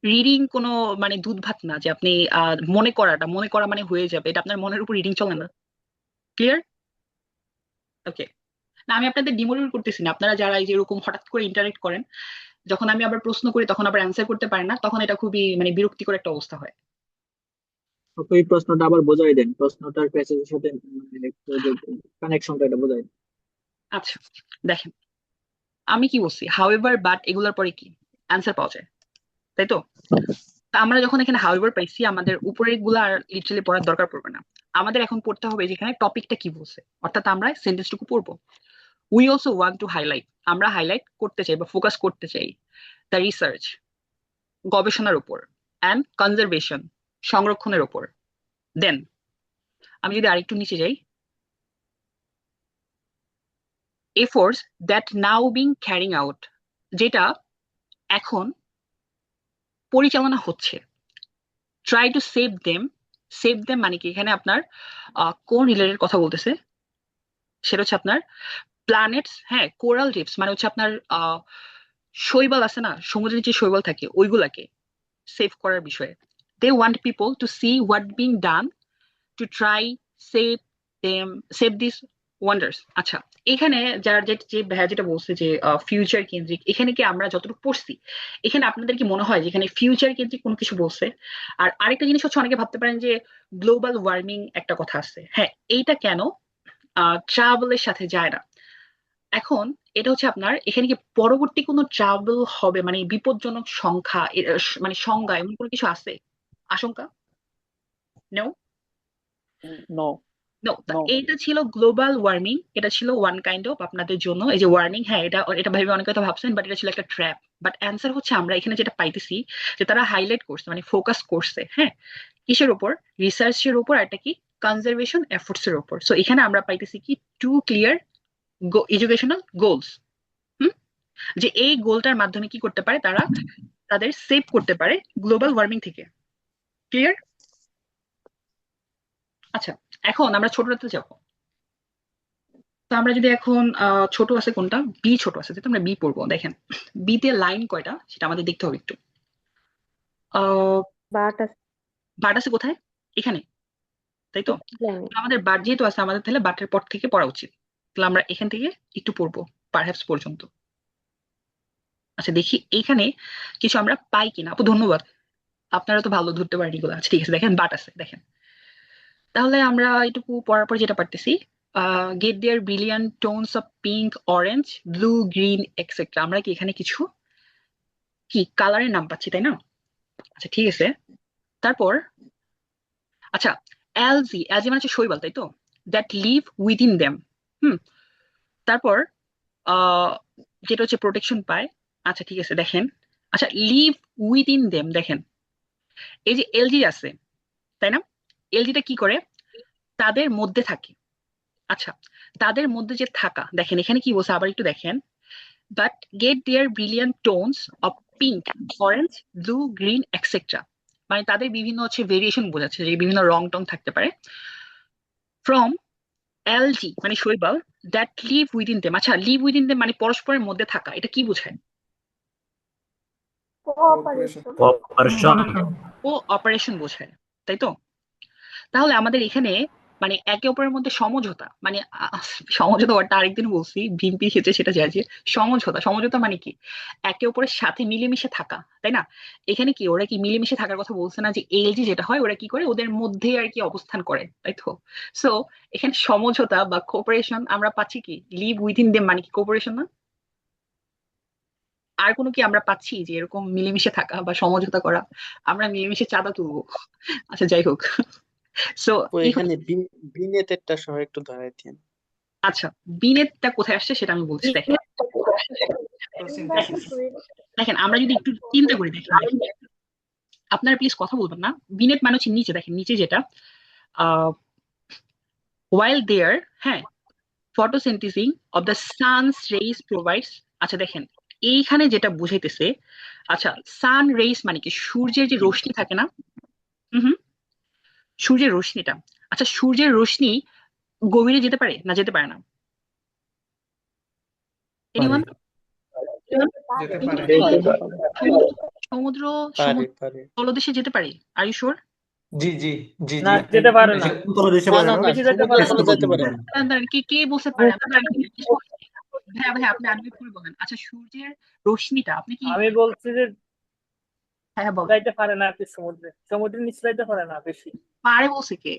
রিডিং কোনো মানে দুধ ভাত না যে আপনি মনে করা মানে হয়ে যাবে, এটা আপনার মনের উপর রিডিং চলে না। ক্লিয়ার? ওকে, না আমি আপনাদের ডিমোটিভেট করতেছি না। আপনারা যারা এই যে এরকম হঠাৎ করে ইন্টারেক্ট করেন, যখন আমি আবার প্রশ্ন করি তখন আবার অ্যান্সার করতে পারেন না, তখন এটা খুবই মানে বিরক্তিকর একটা অবস্থা হয়। আপু এই প্রশ্নটা আবার বোঝাই দেন, প্রশ্নটার প্যাসেজের সাথে কানেকশনটা এটা বোঝাই দেন। আচ্ছা দেখেন, আমি কি বলছি, হাউএভার বাট এগুলোর পরে কি অ্যান্সার পাওয়া যায়, তাই তো? তা আমরা যখন এখানে হাউএভার পাইছি, আমাদের উপরের গুলো আর লিটারালি পড়ার দরকার পড়বে না। আমাদের এখন পড়তে হবে যেখানে টপিকটা কি বলছে, অর্থাৎ আমরা সেন্টেন্সটুকু পড়বো। We also want to highlight, আমরা হাইলাইট করতে চাই বা ফোকাস করতে চাই দ্য রিসার্চ, গবেষণার উপর, অ্যান্ড কনজারভেশন, সংরক্ষণের উপর। দেন আমি যদি আরেকটু নিচে যাই, efforts that now being carrying out, যেটা এখন পরিচালনা হচ্ছে। Try to save them, save them মানে কি, এখানে আপনার কোন রিলেটেড কথা বলতেছে, সেটা হচ্ছে আপনার প্ল্যানেটস, হ্যাঁ, কোরাল রিফস মানে হচ্ছে আপনার শৈবাল আছে না, সমুদ্রের যে শৈবাল থাকে ওইগুলাকে সেভ করার বিষয়ে। They want people to see what being done to try save them, save this wonders. আচ্ছা, এখানে যার যে ভাইয়া যেটা বলছে যে ফিউচার কেন্দ্রিক, এখানে কি আমরা যতটুকু পড়ছি, এখানে আপনাদের কি মনে হয় যে এখানে ফিউচার কেন্দ্রিক কোনো কিছু বলছে? আর আরেকটা জিনিস হচ্ছে, অনেকে ভাবতে পারেন যে গ্লোবাল ওয়ার্মিং একটা কথা আছে, হ্যাঁ, এইটা কেন ট্রাভেলের সাথে যায় না? এখন এটা হচ্ছে আপনার এখানে কি পরবর্তী কোনো ট্রাভেল হবে, মানে বিপজ্জনক সংখ্যা মানে সংজ্ঞা এমন কোনো কিছু আছে, আশঙ্কা? No no no. নো এইটা ছিল গ্লোবাল ওয়ার্মিং, এটা ছিল ওয়ান কাইন্ড অফ আপনাদের জন্য এই যে ওয়ার্নিং, হ্যাঁ, এটা এটা ভেবে অনেকে তো ভাবছেন, বাট এটা ছিল একটা ট্র্যাপ। বাট অ্যান্সার হচ্ছে আমরা এখানে যেটা পাইতেছি, যে তারা হাইলাইট করছে মানে ফোকাস করছে, হ্যাঁ, কিসের উপর? রিসার্চের উপর, আর এটা কি কনজারভেশন এফোর্টস এর উপর। সো এখানে আমরা পাইতেছি কি টু ক্লিয়ার এডুকেশনাল গোলস, যে এই গোলটার মাধ্যমে কি করতে পারে তারা, তাদের সেভ করতে পারে গ্লোবাল ওয়ার্মিং থেকে। ক্লিয়ার? আচ্ছা, এখন আমরা ছোটটাতে যাবো। তো আমরা যদি এখন ছোট আছে কোনটা, বি ছোট আছে, যেটা আমরা বি পড়বো। দেখেন বি তে লাইন কয়টা সেটা আমাদের দেখতে হবে একটু। বাট আছে কোথায়? এখানে, তাই তো? আমাদের বাট যেহেতু আছে, আমাদের তাহলে বাটের পর থেকে পড়া উচিত। তাহলে আমরা এখান থেকে একটু পড়বো পারহ্যাপস পর্যন্ত। আচ্ছা দেখি এইখানে কিছু আমরা পাই কিনা। আপু ধন্যবাদ, আপনারা তো ভালো ধরতে পারেন এগুলো। আচ্ছা ঠিক আছে, দেখেন বাট আছে, দেখেন। তাহলে আমরা এটুকু পড়ার পর যেটা পারতেছি, get their brilliant tones of pink, orange, blue, green etcetera. আমরা কি এখানে কিছু কি কালারের নাম পাচ্ছি, তাই না? আচ্ছা ঠিক আছে, তারপর আচ্ছা, অ্যালজি, অ্যালজি মানে হচ্ছে শৈবাল, তাই তো? That live within them. Hmm, তারপর আহ যেটা হচ্ছে প্রোটেকশন পায়। আচ্ছা ঠিক আছে, দেখেন, আচ্ছা লিভ উইদিন দেম, দেখেন এই যে এলজি আছে, তাই না? এলজিটা কি করে? তাদের মধ্যে থাকে। আচ্ছা, তাদের মধ্যে যে থাকা, দেখেন এখানে কি বলছে আবার একটু দেখেন, but get their brilliant tones of pink, orange, blue, green etcetera, মানে তাদের বিভিন্ন হচ্ছে ভেরিয়েশন বোঝাচ্ছে, যে বিভিন্ন রং টং থাকতে পারে। ফ্রম এলজি মানে শৈবাল, দ্যাট লিভ উইদিন দেম। আচ্ছা, লিভ উইদিন দেম মানে পরস্পরের মধ্যে থাকা, এটা কি বোঝায়? কোঅপারেশন ও অপারেশন বোঝায়, তাই তো? তাহলে আমাদের এখানে মানে একে অপরের মধ্যে সমঝোতা, মানে সমঝোতা ওয়ার্ডটা আরেকদিন বলছি, ভিম্পি খেতে সেটা যায় যে সমঝোতা, সমঝোতা মানে কি একে অপরের সাথে মিলেমিশে থাকা, তাই না? এখানে কি ওরা কি মিলেমিশে থাকার কথা বলছে না, যে এলজি যেটা হয় ওরা কি করে ওদের মধ্যে আর কি অবস্থান করে, তাই তো? সো এখানে সমঝোতা বা কোঅপারেশন আমরা পাচ্ছি কি, লিভ উইদিন দেম মানে কি কোঅপারেশন না? আর কোনো কি আমরা পাচ্ছি যে এরকম মিলেমিশে থাকা বা সমঝোতা করা? আমরা মিলেমিশে চাঁদা তুলবো। আচ্ছা যাই হোক, সো ও এখানে বিনেতেরটা সহ একটু ধরাই দিন। আচ্ছা, বিনেটটা কোথায় আসছে সেটা আমি বলছি। দেখেন দেখেন আমরা যদি একটু চিন্তা করি, দেখেন আপনারা প্লিজ কথা বলবেন না। বিনেট মানে হচ্ছে নিচে, দেখেন নিচে যেটা while there, হ্যাঁ, photosynthesising of the sun's rays provides. আচ্ছা দেখেন এইখানে যেটা বুঝাইতেছে, আচ্ছা সান রেইস মানে কি সূর্যের যে রশ্মি থাকে না, হুম, সূর্যের রশ্মিটা। আচ্ছা সূর্যের রশ্মি গভীরে যেতে পারে না যেতে পারে না? এনিওয়ান? সমুদ্র পারে পারে তলদেশে যেতে পারে? Are you sure? জি জি জি না, জি যেতে পারে না। না না না বেশি যেতে সমুদ্র পারে না। তলে যাইতে পারে না। কে কে বলতে পারে? হ্যাঁ ভাই আপনি আনমিউট করে বলেন। আচ্ছা সূর্যের রশ্মিটা আপনি কি, আমি বলছি যে হ্যাঁ হ্যাঁ বলেন। যাইতে পারে না আর কি, সমুদ্রের নিচে যাইতে পারে না বেশি। পারে বলছে কে?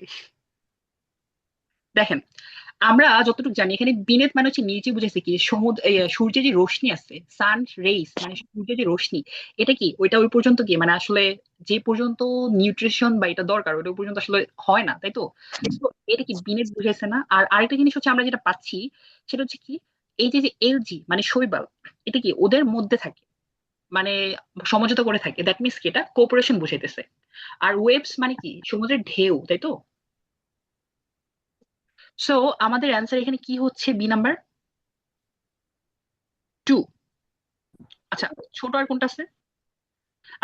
দেখেন আমরা যতটুকু জানি এখানে বিনেত মানে হচ্ছে নিচে বুঝাইছে কি সমুদ্র সূর্যের যে রশ্মি আছে সান রেইস মানে সূর্যের যে রশ্মি এটা কি ওইটা ওই পর্যন্ত কি মানে আসলে যে পর্যন্ত নিউট্রিশন বা এটা দরকার ওটা ওই পর্যন্ত আসলে হয় না তাই তো। তো এটা কি বিনেত বুঝাইছে না। আর আরেকটা জিনিস হচ্ছে আমরা যেটা পাচ্ছি সেটা হচ্ছে কি এই যে যে এলজি মানে শৈবাল এটা কি ওদের মধ্যে থাকে মানে সমঝোতা করে থাকে দ্যাট মিনস কি এটা কোঅপারেশন বুঝাইতেছে। আর ওয়েভস মানে কি সমুদ্রের ঢেউ তাই তো। সো আমাদের অ্যান্সার এখানে কি হচ্ছে বি নাম্বার 2। আচ্ছা ছোট আর কোনটা আছে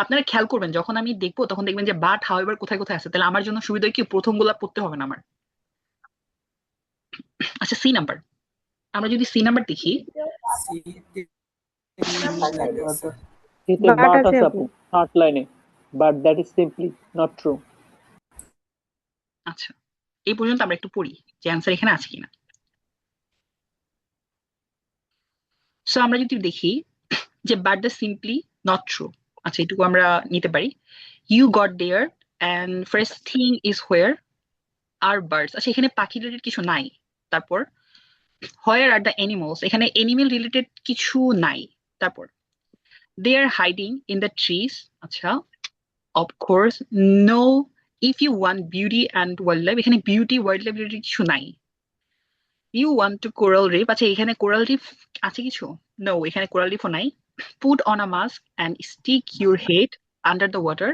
আপনারা খেয়াল করবেন যখন আমি দেখবো তখন দেখবেন যে বাট হাউএভার কোথায় কোথায় আছে তাহলে আমার জন্য সুবিধা হয় কি প্রথম গোলা পড়তে হবে না আমার। আচ্ছা সি নাম্বার আমরা যদি সি নাম্বার দেখি এতে বাট আছে আপু থার্ড লাইনে, but that is simply not true. আচ্ছা এই পর্যন্ত আমরা একটু পড়ি যে অ্যান্সার এখানে আছে কিনা। সো আমরা যদি দেখি যে but the simply not true আচ্ছা এটুকু আমরা নিতে পারি। You got there and first thing is where are birds আচ্ছা এখানে পাখি রিলেটেড কিছু নাই। তারপর হোয়ার আর দ্য অ্যানিমালস এখানে অ্যানিমেল রিলেটেড কিছু নাই। তারপর they are hiding in the trees আচ্ছা of course no if you want beauty and wildlife এখানে বিউটি ওয়াইল্ড লাইফ রিলেটেড কিছু নাই। You want to coral reef আচ্ছা এখানে কোরাল রিফ আছে কিছু নো এখানে কোরাল রিফও নাই। Put on a mask and stick your head under the water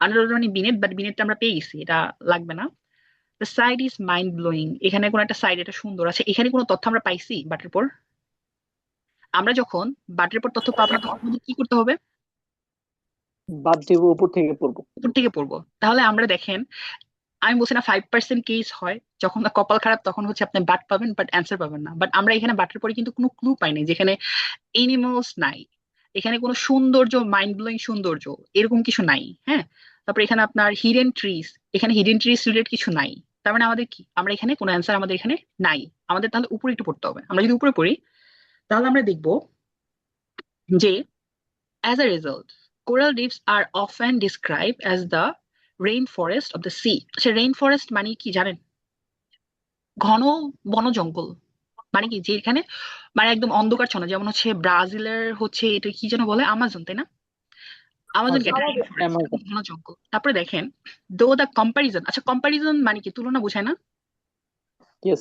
under water মানে বিনেট বাট বিনেটটা আমরা পেয়ে গেছি এটা লাগবে না। The side is mind blowing এখানে কোন একটা সাইড এটা সুন্দর আছে এখানে কোনো তথ্য আমরা পাইছি বাটের পর। আমরা যখন বাটের পর তথ্য পাবো না তখন আমাদের কি করতে হবে বাদ দিব উপর থেকে পড়বো। উপর থেকে পড়বো। তাহলে আমরা দেখেন আমি বলছি না 5% কেস হয় যখন কপাল খারাপ তখন হচ্ছে আপনি বাট পাবেন বাট অ্যান্সার পাবেন না। বাট আমরা এখানে বাটের পরে কিন্তু কোনো ক্লু পাই নাই যেখানে এনিমালস নাই এখানে কোনো সৌন্দর্য মাইন্ড ব্লোয়িং সৌন্দর্য এরকম কিছু নাই। হ্যাঁ তারপর এখানে আপনার হিডেন ট্রিজ এখানে হিডেন ট্রিজ রিলেটেড কিছু নাই। তার মানে আমাদের কি আমরা এখানে কোনো অ্যান্সার আমাদের এখানে নাই। আমাদের তাহলে উপরে একটু পড়তে হবে। আমরা যদি উপরে পড়ি তাহলে আমরা দেখব যে as a result coral reefs are often described as the rainforest of the sea আচ্ছা রেইন ফরেস্ট মানে কি জানেন ঘন বন জঙ্গল মানে কি যে এখানে মানে একদম অন্ধকারছন্ন যেমন হচ্ছে ব্রাজিলের হচ্ছে এটা কি যেন বলে আমাজন তাই না আমাজন কি একটা rainforest, ঘন জঙ্গল। তারপরে দেখেন দো দ্য কম্পারিজন আচ্ছা কম্পারিজন মানে কি তুলনা বোঝায় না।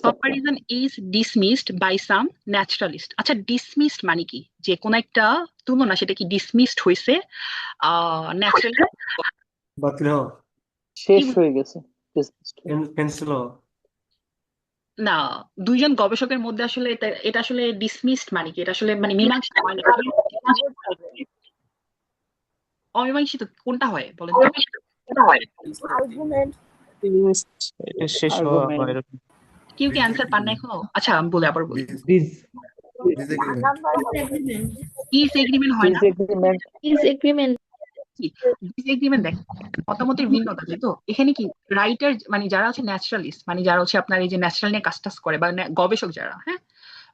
Comparison is dismissed by some naturalist আচ্ছা ডিসমিসড মানে কি যে কোন একটা তুলনা সেটা কি ডিসমিসড হয়েছে ন্যাচারালি বাতিল শেষ হয়ে গেছে ক্যান্সেল না দুইজন গবেষকের মধ্যে আসলে এটা আসলে ডিসমিসড মানে কি এটা আসলে মানে মীমাংসিত হয় না। অমীমাংসিত কোনটা হয় বলেন তো? শেষ হওয়া হয় এরকম। কেউ কি অ্যান্সার পান না এখনো আচ্ছা আমি বলে আবার বলি ডিসএগ্রিমেন্ট হয় না ডিসএগ্রিমেন্ট ডিসএগ্রিমেন্ট দেখ মতামতের ভিন্নতা তাই তো। এখানে কি রাইটার মানে যারা হচ্ছে ন্যাচারালিস্ট মানে যারা হচ্ছে আপনার এই যে ন্যাচারাল নিয়ে কাজ টাজ করে বা গবেষক যারা হ্যাঁ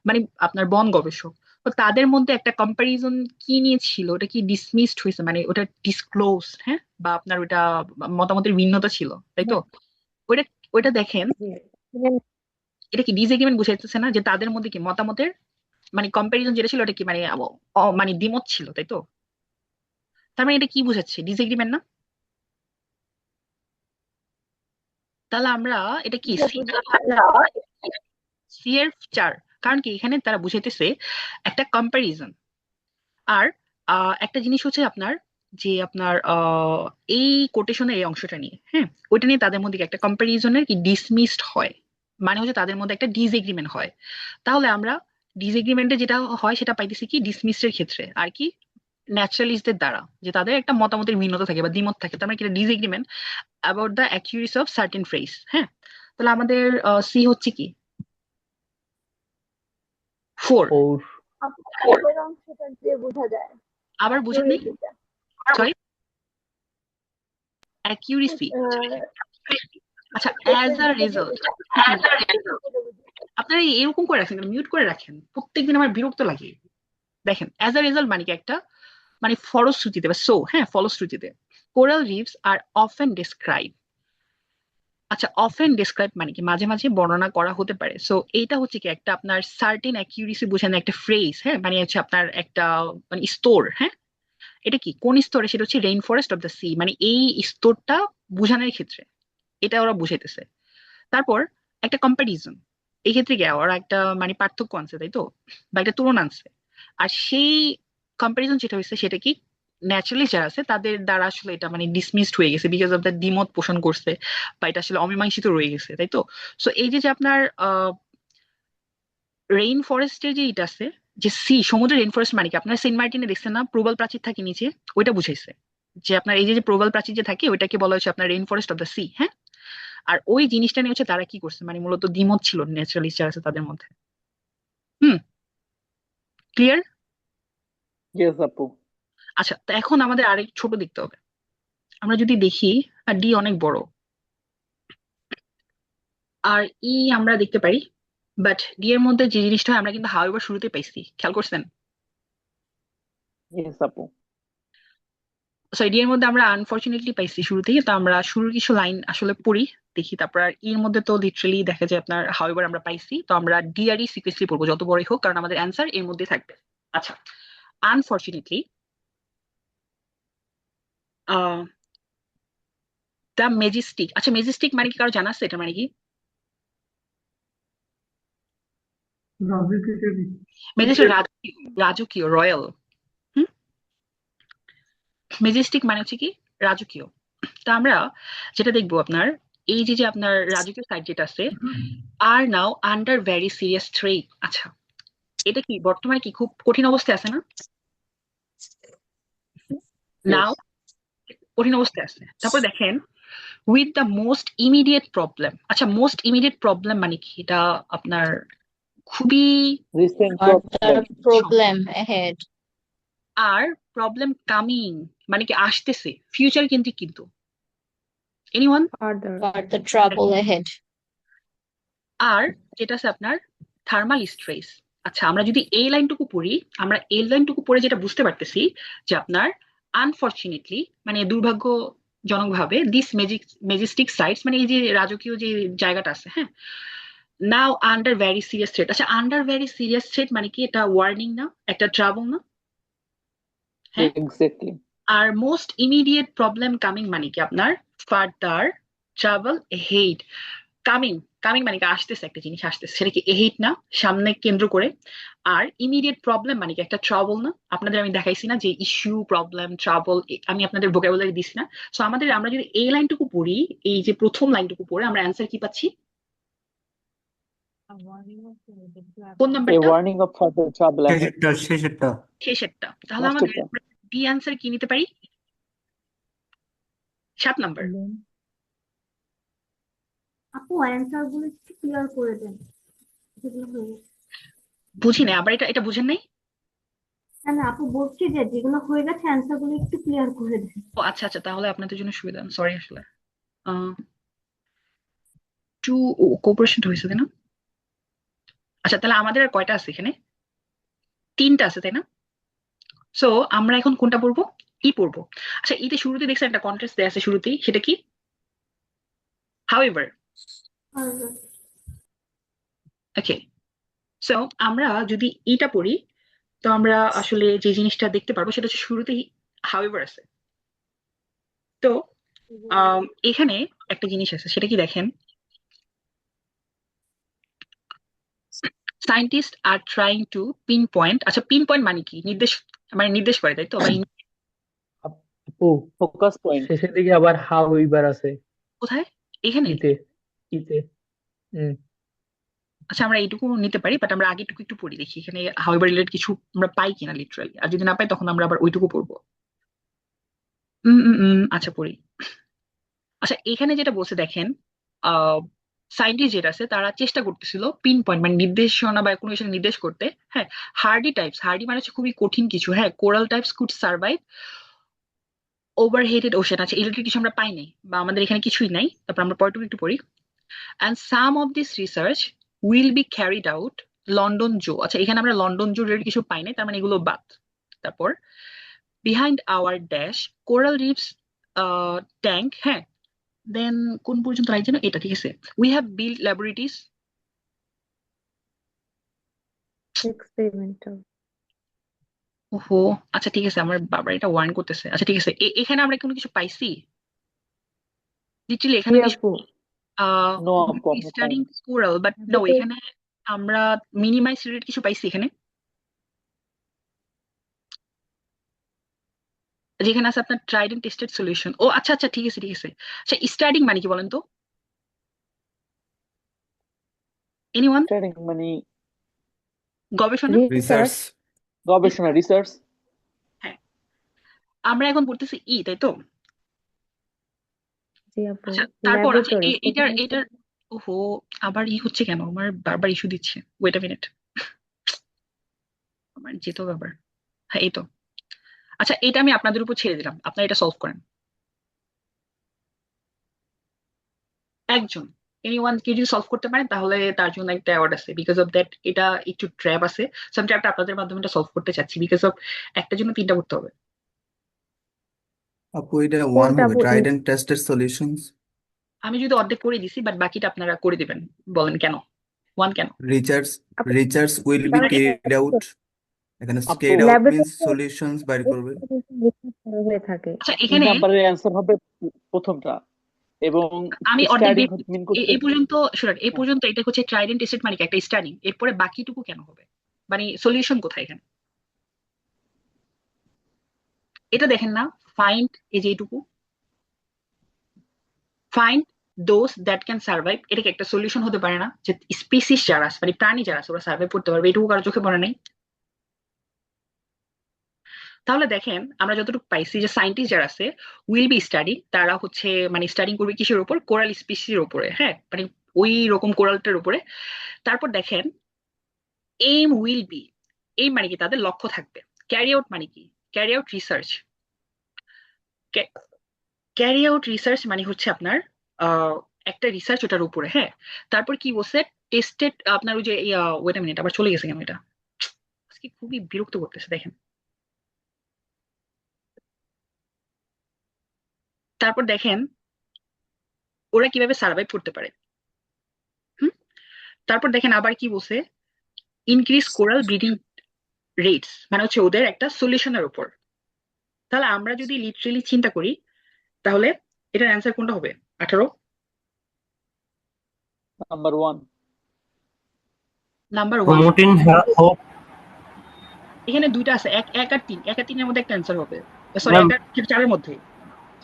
মানে আপনার বন গবেষক তো তাদের মধ্যে একটা কম্পারিজন কি নিয়ে ছিল ওটা কি ডিসমিসড হয়েছে মানে ওটা ডিসক্লোজ হ্যাঁ বা আপনার ওটা মতামতের ভিন্নতা ছিল তাই তো। ওইটা ওইটা দেখেন এটা কি ডিসএগ্রিমেন্ট বুঝাইতেছে না যে তাদের মধ্যে কি মতামতের মানে কম্পারিজন যেটা ছিল ওটা কি মানে মানে দ্বিমত ছিল তাই তো। তার মানে এটা কি বুঝাচ্ছে ডিসএগ্রিমেন্ট না। তাহলে আমরা এটা কি সি এর 4 কারণ কি এখানে তারা বুঝাইতেছে একটা কম্পারিজন। আর একটা জিনিস হচ্ছে আপনার যে আপনার এই কোটেশনের এই অংশটা নিয়ে হ্যাঁ ওইটা নিয়ে তাদের মধ্যে একটা কম্পারিজনের কি ডিসমিসড হয় মানে হচ্ছে তাদের মধ্যে একটা ডিসএগ্রিমেন্ট হয়। তাহলে আমরা ডিসএগ্রিমেন্টে যেটা হয় সেটা পাইতেছি কি ডিসমিসডের ক্ষেত্রে আর কি ন্যাচারালিস্টদের দ্বারা যে তাদের একটা মতামতের ভিন্নতা থাকে বা দ্বিমত থাকে তার মানে কি disagreement about the accuracy of certain phrase. হ্যাঁ তাহলে আমাদের সি হচ্ছে কি 4 আবার বুঝেন নেই সরি অ্যাকিউরেসি আচ্ছা অ্যাজ আ রেজাল্ট আপনারা এরকম করে রাখেন মিউট করে রাখেন প্রত্যেকদিন আমার বিরক্ত লাগে। দেখেন অ্যাজ আ রেজাল্ট মানে কি একটা মানে ফলশ্রুতিতে বা সো হ্যাঁ ফলশ্রুতিতে কোরাল রিফস আর অফেন ডেসক্রাইব আচ্ছা, অফেন ডেসক্রাইব মানে কি মাঝে মাঝে বর্ণনা করা হতে পারে। সো এইটা হচ্ছে কি একটা আপনার সার্টেন অ্যাকিউরেসি বোঝানো একটা ফ্রেজ, হ্যাঁ, মানে হচ্ছে আপনার একটা মানে স্তর, হ্যাঁ। এটা কি কোন স্তরে? সেটা হচ্ছে rain forest of the sea, মানে এই স্তরটা বোঝানোর ক্ষেত্রে এটা ওরা বুঝাইতেছে। তারপর একটা কম্পারিজন, এই ক্ষেত্রে কি ওরা একটা মানে পার্থক্য আনছে, তাই তো, বা একটা তুলনা আনছে। আর সেই কম্পারিজন যেটা হয়েছে সেটা কি ন্যাচারালি যারা আছে তাদের দ্বারা আসলে এটা মানে ডিসমিসড হয়ে গেছে বিকজ অফ দ্য দ্বিমত পোষণ করছে, বা এটা আসলে অমীমাংসিত রয়ে গেছে, তাই তো। সো এই যে যে আপনার রেইন ফরেস্টের যে এটা আছে, যে সি সমুদ্রের রেইন ফরেস্ট মানে কি আপনার সেন্ট মার্টিনে দেখছেন না প্রবাল প্রাচীর থাকে নিচে, ওইটা বুঝাইছে। যে আপনার এই যে যে প্রবাল প্রাচীর যে থাকে ওইটাকে বলা হচ্ছে আপনার rain forest of the sea, হ্যাঁ। আর ওই জিনিসটা নিয়ে হচ্ছে তারা কি করছে, মানে মূলত দ্বিমত ছিল ন্যাচারালিস্ট যারা আছে তাদের মধ্যে। হুম, ক্লিয়ার? Yes, আপু। আচ্ছা, তো এখন আমাদের আরেক ছোট দেখতে হবে। আমরা যদি দেখি ডি অনেক বড়, আর ই আমরা দেখতে পারি, বাট ডি এর মধ্যে যে জিনিসটা হয় আমরা কিন্তু হাওয়েভার শুরুতে পাইছি, খেয়াল করছেন? Yes, আপু। সরি, ডি এর মধ্যে আমরা আনফরচুনেটলি পাইছি শুরুতেই। তো আমরা শুরুর কিছু লাইন আসলে পড়ি, দেখি। তারপর আর এর মধ্যে তো লিটারালি দেখা যায় আপনার হাওয়েভার আমরা পাইছি। তো আমরা ডি আর ই সিকুয়েন্সলি পড়বো যত বড়ই হোক, কারণ আমাদের অ্যান্সার এর মধ্যে থাকবে। আচ্ছা, আনফরচুনেটলি দ্য মেজেস্টিক। আচ্ছা, মেজেস্টিক মানে কি কারো জানা আছে এটা মানে কি? মেজেস্টিক রাজকীয়, রাজকীয়, রয়্যাল। হুম, মেজেস্টিক মানে হচ্ছে কি রাজকীয়। তা আমরা যেটা দেখবো আপনার এই যে যে আপনার রাজকীয় সাইট যেটা আছে, আর now under very serious threat. আচ্ছা, এটা কি বর্তমানে কি খুব কঠিন অবস্থায় আছে না? নাও কঠিন অবস্থায় আছে। তারপর দেখেন with the most immediate problem. আচ্ছা, মোস্ট ইমিডিয়েট প্রবলেম মানে কি? এটা আপনার খুবই Recent Further problem. problem ahead. আর প্রবলেম কামিং মানে কি আসতেছে, ফিউচার কিন্তু কিন্তু এনিওয়ান। Further trouble ahead. আর যেটা আছে আপনার থার্মাল স্ট্রেস। আচ্ছা, আমরা যদি এই লাইনটুকু পড়ি, আমরা এই লাইনটুকু পড়ে যেটা বুঝতে পারতেছি যে আপনার আনফরচুনেটলি মানে দুর্ভাগ্যজনকভাবে দিস মেজেস্টিক সাইটস মানে এই যে রাজকীয় যে জায়গাটা আছে, হ্যাঁ, নাও আন্ডার ভেরি সিরিয়াস থ্রেট। আচ্ছা, আন্ডার ভেরি সিরিয়াস থ্রেট মানে কি? এটা ওয়ার্নিং না, একটা ট্রাবল না? হ্যাঁ। Exactly. আর মোস্ট ইমিডিয়েট প্রবলেম কামিং মানে কি আপনার further travel head. Coming, coming মানে কি আসতেছে, একটা জিনিস আসতেছে, সেটা কি এহিট না, সামনে কেন্দ্র করে। আর ইমিডিয়েট প্রবলেম মানে কি একটা ট্রাবল না? আপনাদের আমি দেখাইছি না যে ইস্যু, প্রবলেম, ট্রাবল, আমি আপনাদের ভোকাবুলারি দিছি না? সো আমাদের আমরা যদি এই লাইনটুকু পড়ি, এই যে প্রথম লাইনটুকু পড়ে আমরা অ্যান্সার কি পাচ্ছি? কোন A নাম্বারটা? warning of further trouble ahead. শেষেরটা শেষেরটা। তাহলে আমাদের লাস্টেরটা। ডি অ্যান্সার কি নিতে পারি? 7 নাম্বার। আপু অ্যান্সার গুলো একটু ক্লিয়ার করে দেন যেগুলো হয়ে গেছে। বুঝি না, আবার এটা এটা বুঝেন নাই? না আপু বলছি যে যেগুলো হয়ে গেছে অ্যান্সার গুলো একটু ক্লিয়ার করে দেন। ও আচ্ছা আচ্ছা, তাহলে আপনাদের জন্য সুবিধা, সরি আসলে টু কোঅপারেশনটা হয়েছে তাই না? আচ্ছা, তাহলে আমাদের আর কয়টা আছে এখানে? 3টা আছে তাই না? সো আমরা এখন কোনটা পড়বো? ই পড়বো। আচ্ছা, ইতে শুরুতে দেখছেন একটা কন্ট্রাস্ট দেয়া আছে শুরুতেই, সেটা কি? হাউএভার। ওকে, সো আমরা যদি এটা পড়ি তো আমরা আসলে যে জিনিসটা দেখতে পারবো সেটা হচ্ছে শুরুতেই হাউএভার আছে। তো এখানে একটা জিনিস আছে, সেটা কি দেখেন, scientist are trying to pin point. আচ্ছা, পিন পয়েন্ট মানে কি? নির্দেশ, মানে নির্দেশ করে, তাই তো? বা আপু Focus point. শেষের দিকে আবার হাউ ইবার আছে কোথায়? এখানে? ইতে ইতে হুম আচ্ছা, আমরা এইটুকু নিতে পারি, বাট আমরা আগেটুকু একটু পড়ি, দেখি এখানে হাউএভার রিলেটেড কিছু আমরা পাই কিনা লিটারালি। আর যদি না পাই তখন আমরা আবার ওইটুকু পড়বো। আচ্ছা, পড়ি। আচ্ছা, এখানে যেটা বলছে দেখেন, সায়েন্টিস্ট যেটা আছে তারা চেষ্টা করতেছিল পিন পয়েন্ট মানে নির্দেশনা বা কোনো কিছু নির্দেশ করতে। হ্যাঁ, হার্ডি টাইপস, হার্ডি মানে হচ্ছে খুবই কঠিন কিছু, হ্যাঁ, coral types could survive overheated ocean. আছে ইলেকট্রিক কিছু আমরা পাই নাই, বা আমাদের এখানে কিছুই নাই। তারপর আমরা পরেরটুকু একটু পড়ি। And some of this research will be carried out London zoo. আচ্ছা, এখানে আমরা লন্ডন জো রিলেটেড কিছু পাই নাই, তার মানে এগুলো বাদ। তারপর behind our dash coral reefs tank, হ্যাঁ, দেন কোন পর্যন্ত রাইট যেন, এটা ঠিক আছে। We have build laboratories. Experimental. ওহো, আচ্ছা ঠিক আছে, আমার বাবার এটা ওয়ার্ন করতেছে। আচ্ছা ঠিক আছে, এখানে আমরা কোনো কিছু পাইছি? লিটারালি জি এখানে কিছু আপু। নো আপু আমরা স্টাডিং পাইনি। কোরাল, বাট নো, এখানে আমরা মিনিমাইজ রেট কিছু পাইছি এখানে, যেখানে আছে আপনার ট্রাইড এন্ড টেস্টেড সলিউশন। ও আচ্ছা আচ্ছা, ঠিক আছে ঠিক আছে। আচ্ছা, স্টাডিং মানে কি বলেন তো, এনিওয়ান? স্টাডিং মানে গবেষণা। রিসার্চ। গবেষণা, রিসার্চ। হ্যাঁ, আমরা এখন পড়তেছি তাই তো? জি আপু। আচ্ছা তারপর, আচ্ছা ল্যাবরেটরি। এটার ওহো, আবার হচ্ছে কেন, আমার বারবার ইস্যু দিচ্ছে। ওয়েট আ মিনিট, আমার যেত ব্যাপার। হ্যাঁ, এই তো। আচ্ছা, এটা আমি আপনাদের উপর ছেড়ে দিলাম, আপনারা এটা সলভ করেন। একজন, এনিওয়ান কে যদি সলভ করতে পারেন তাহলে তার জন্য একটা অ্যাওয়ার্ড আছে, বিকজ অফ দ্যাট এটা একটু ট্র্যাপ আছে। সো আমি ট্র্যাপটা আপনাদের মাধ্যমে এটা সলভ করতে চাচ্ছি, বিকজ অফ একটা জন্য 3টা করতে হবে। আপু এটা ওয়ান কোনটা হবে, আপু? Tried and tested solutions. আমি যদি অর্ধেক করে দিছি, বাট বাকিটা আপনারা করে দিবেন। বলেন কেন 1 কেন? রিসার্চ আপু রিসার্চ উইল বি কারণ ক্যারিড আউট। এখানে আপু carried out means laboratory solutions বাইর করবে। হয়ে থাকে। আচ্ছা, 3 এখানে নাম্বারের অ্যান্সার হবে প্রথমটা, এবং আমি অর্ধেক স্টাডিং দিয়ে মিন করতে। এই পর্যন্ত শুনুন, এই হ্যাঁ, পর্যন্ত এটা হচ্ছে ট্রাইড এন্ড টেস্টেড মানে কি একটা স্টাডি, এরপরে বাকিটুকু কেন হবে, মানে সলিউশন কোথায় এখানে? এটা দেখেন না, ফাইন্ড, এই যে এইটুকু, find those that can survive, এটা কি একটা সলিউশন হতে পারে না? যে স্পিসিস যারা আছে, মানে প্রাণী যারা আছে ওরা সার্ভাইভ করতে পারবে, এটুকু কারো চোখে পড়ে নাই? তাহলে দেখেন আমরা যতটুকু পাইছি যে সায়েন্টিস্ট যারা আছে উইল বি স্টাডি, তারা হচ্ছে মানে স্টাডিং করবে কিসের উপর? কোরাল স্পিসিসের উপরে, হ্যাঁ, মানে ওই রকম কোরালটার উপরে। তারপর দেখেন এইম উইল বি, এইম মানে কি তাদের লক্ষ্য থাকবে। ক্যারি আউট মানে কি? Carry out research. Carry out research মানে হচ্ছে আপনার আহ, একটা রিসার্চ ওটার উপরে, হ্যাঁ। তারপর কি বলছে? টেস্টেড, আপনার ওই যে ওয়েট আ মিনিট, আবার চলে গেছে কেন এটা, আজকে খুবই বিরক্ত করতেছে দেখেন। তারপর দেখেন ওরা কিভাবে সার্ভাইভ করতে পারে। হুম। তারপর দেখেন আবার কি বলছে? ইনক্রিজ কোরাল ব্রিডিং রেটস, মানে হচ্ছে ওদের একটা সলিউশনের উপর। তাহলে আমরা যদি লিটারেলি চিন্তা করি, তাহলে এটার অ্যান্সার কোনটা হবে? 18। নাম্বার 1। নাম্বার 1। Promoting hope. এখানে দুইটা আছে, এক এক আর 3, 1 আর 3 এর মধ্যে একটা অ্যান্সার হবে। সরি, ম্যাম, 1 আর 4 এর মধ্যে,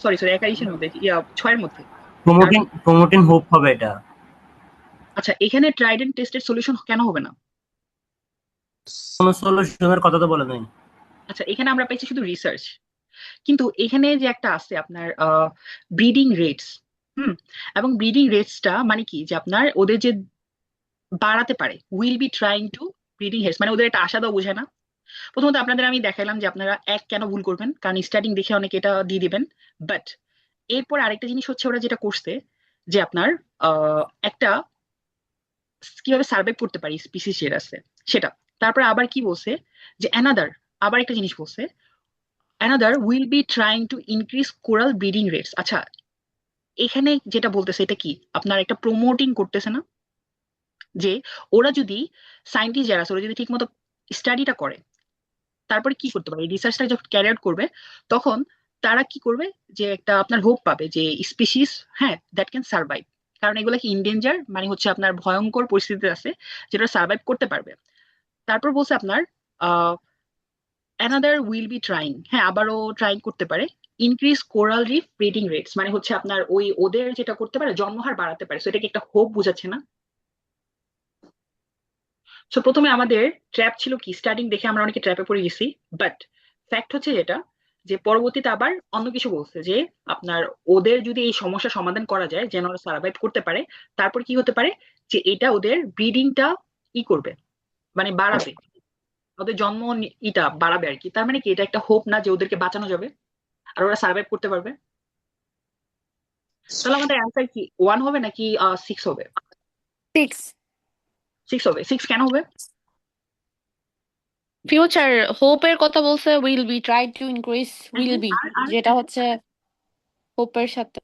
সরি 1 আর 20 এর মধ্যে, 6 এর মধ্যে। প্রমোটিং হোপ হবে এটা। আচ্ছা, এখানে ট্রাইড এন্ড টেস্টেড সলিউশন কেন হবে না? কোনো সলিউশনের কথা তো বলে নাই। আচ্ছা, এখানে আমরা পাইছি শুধু রিসার্চ, কিন্তু এখানে যে একটা আছে আপনার ব্রিডিং রেটস। এবং ব্রিডিং রেটসটা মানে কি, যে আপনার ওদের যে বাড়াতে পারে, will be trying to breeding rates, মানে ওদের একটা আশা দাও বোঝায় না? প্রথমত আপনাদের আমি দেখাইলাম যে আপনারা কেন ভুল করবেন, কারণ স্টার্টিং দেখে অনেকে এটা দিয়ে দিবেন। বাট এরপর আরেকটা জিনিস হচ্ছে ওরা যেটা করছে, যে আপনার একটা কিভাবে সার্ভাইভ করতে পারি স্পিসিস যেটা আছে সেটা। তারপরে আবার কি বলছে? যে অ্যানাদার, আবার একটা জিনিস বলছে, another will be trying to increase coral breeding rates. আচ্ছা, এখানে যেটা বলতেছে এটা কি আপনার একটা প্রমোটিং করতেছে না? যে ওরা যদি, সায়েন্টিস্ট যারা আছে ওরা যদি ঠিক মতো স্টাডিটা করে, তারপরে কি করতে পারে, রিসার্চটা যখন ক্যারি আউট করবে, তখন তারা কি করবে? যে একটা আপনার হোপ পাবে যে স্পিসিস, হ্যাঁ, দ্যাট ক্যান সার্ভাইভ। কারণ এগুলা কি ইনডেঞ্জার, মানে হচ্ছে আপনার ভয়ঙ্কর পরিস্থিতিতে আছে, যেটা সার্ভাইভ করতে পারবে। তারপর বলছে আপনার অ্যানাদার উইল বি ট্রাইং, হ্যাঁ, আবারও ট্রাইং করতে পারে। Increase coral reef breeding rates, মানে হচ্ছে আপনার ওই ওদের যেটা করতে পারে জন্মহার বাড়াতে পারে। সো এটা কি একটা হোপ বোঝাচ্ছে না? সো প্রথমে আমাদের ট্র্যাপ ছিল কি, স্টার্টিং দেখে আমরা অনেকে ট্র্যাপে পড়ে গেছি। বাট ফ্যাক্ট হচ্ছে যেটা, যে পরবর্তীতে আবার অন্য কিছু বলছে, যে আপনার ওদের যদি এই সমস্যা সমাধান করা যায়, যেন ওরা সার্ভাইভ করতে পারে, তারপর কি হতে পারে? যে এটা ওদের ব্রিডিংটা করবে, মানে বাড়াবে, ওদের জন্ম ইটা বাড়াবে আর কি। তার মানে কি এটা একটা হোপ না যে ওদেরকে বাঁচানো যাবে আর ওরা সার্ভাইভ করতে পারবে? তাহলে আমাদের অ্যান্সার কি 1 হবে নাকি 6 হবে? 6 6 হবে। 6 কেন হবে? ফিউচার হোপের কথা বলছে, will be try to increase will be, আর যেটা হচ্ছে হোপের সাথে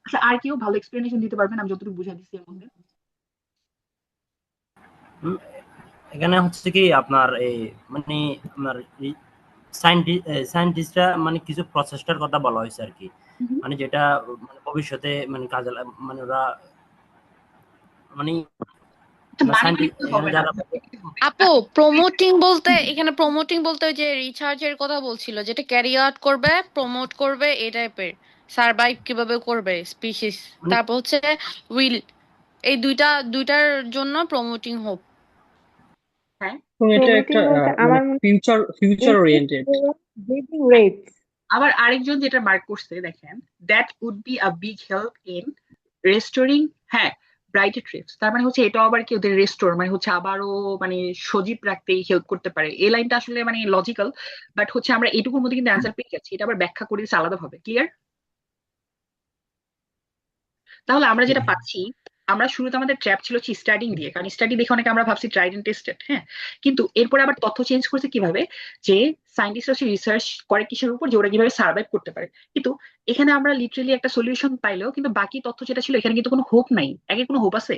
আচ্ছা, আর কেউ ভালো এক্সপ্লেনেশন দিতে পারবেন আমি যতটুকু বুঝাই দিচ্ছি এর মধ্যে? এখানে হচ্ছে কি আপনার এই মানে আপনার সায়েন্টিস্টরা মানে কিছু প্রচেষ্টার কথা বলা হয়েছে আর কি, মানে যেটা মানে ভবিষ্যতে মানে কাজে মানে ওরা মানে সায়েন্টিস্ট এখানে যারা আপু এখানে প্রমোটিং বলতে ওই যে রিসার্চের কথা বলছিল, যেটা ক্যারি আউট করবে, প্রমোট করবে, এই টাইপের সার্ভাইভ কিভাবে করবে স্পিসিস, তারপর হচ্ছে উইল, এই দুইটার জন্য প্রমোটিং হোপ। হ্যাঁ, এটা একটা মানে ফিউচার ওরিয়েন্টেড। আবার আরেকজন যেটা মার্ক করছে দেখেন, that would be a big help in restoring, হ্যাঁ, ব্রাইটার ট্রিপস। তার মানে হচ্ছে এটাও আবার কি ওদের রেস্টোর মানে হচ্ছে আবারও মানে সজীব রাখতে হেল্প করতে পারে। এই লাইনটা আসলে মানে লজিক্যাল, বাট হচ্ছে আমরা এটুকুর মধ্যে কিন্তু অ্যান্সার পেয়ে যাচ্ছি, এটা আবার ব্যাখ্যা করে দিচ্ছে আলাদাভাবে। ক্লিয়ার? তাহলে আমরা যেটা পাচ্ছি, আমরা শুরুতে আমাদের ট্র্যাপ ছিল স্টার্টিং দিয়ে, কারণ স্টাডি দেখে অনেকে আমরা ভাবছি ট্রাইড এন্ড টেস্টেড, হ্যাঁ, কিন্তু এরপরে আবার তথ্য চেঞ্জ করছে কিভাবে, যে সায়েন্টিস্টরা হচ্ছে রিসার্চ করে কিসের উপর, যে ওরা কিভাবে সার্ভাইভ করতে পারে। কিন্তু এখানে আমরা লিটারেলি একটা সলিউশন পাইলেও কিন্তু বাকি তথ্য যেটা ছিল এখানে কিন্তু কোনো হোপ নাই। একে কোনো হোপ আছে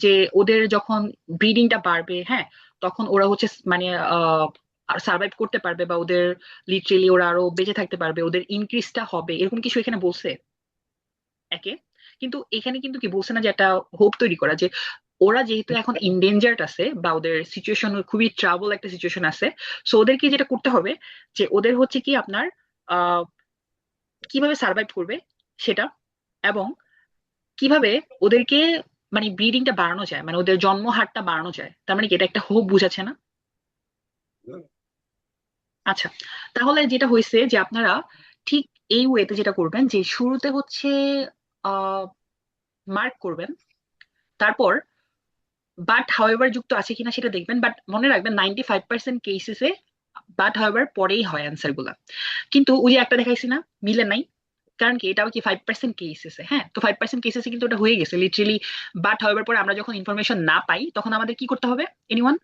যে ওদের যখন ব্রিডিংটা বাড়বে, হ্যাঁ, তখন ওরা হচ্ছে মানে সার্ভাইভ করতে পারবে, বা ওদের লিটারেলি ওরা আরো বেঁচে থাকতে পারবে, ওদের ইনক্রিজটা হবে, এরকম কিছু এখানে বলছে একে? কিন্তু এখানে কিন্তু কি বলছে না যে একটা হোপ তৈরি করা, যে ওরা যেহেতু এখন ইনডেঞ্জার্ড আছে বা ওদের সিচুয়েশন খুবই ট্রাবল একটা সিচুয়েশন আছে, সো ওদেরকে যেটা করতে হবে যে ওদের হচ্ছে কি আপনার আহ কিভাবে সার্ভাইভ করবে সেটা, এবং কিভাবে ওদেরকে মানে ব্রিডিংটা বাড়ানো যায়, মানে ওদের জন্ম হারটা বাড়ানো যায়। তার মানে কি এটা একটা হোপ বুঝাচ্ছে না? আচ্ছা, তাহলে যেটা হয়েছে যে আপনারা ঠিক এই ওয়েতে যেটা করবেন, যে শুরুতে হচ্ছে মার্ক করবেন, তারপর বাট হাউএভার যুক্ত আছে কিনা সেটা দেখবেন, বাট মনে রাখবেন 95% কেসেসে বাট হাউএভার পরেই হয় অ্যান্সার গুলা। কিন্তু ওই যে একটা দেখাইছি না, মিলে নাই, কারণ কি এটাও কি 5% কেসেসে, হ্যাঁ, তো 5% কেসেসে কিন্তু ওটা হয়ে গেছে লিটারেলি। বাট হাউএভার পরে আমরা যখন ইনফরমেশন না পাই তখন আমাদের কি করতে হবে? এনিওয়ান?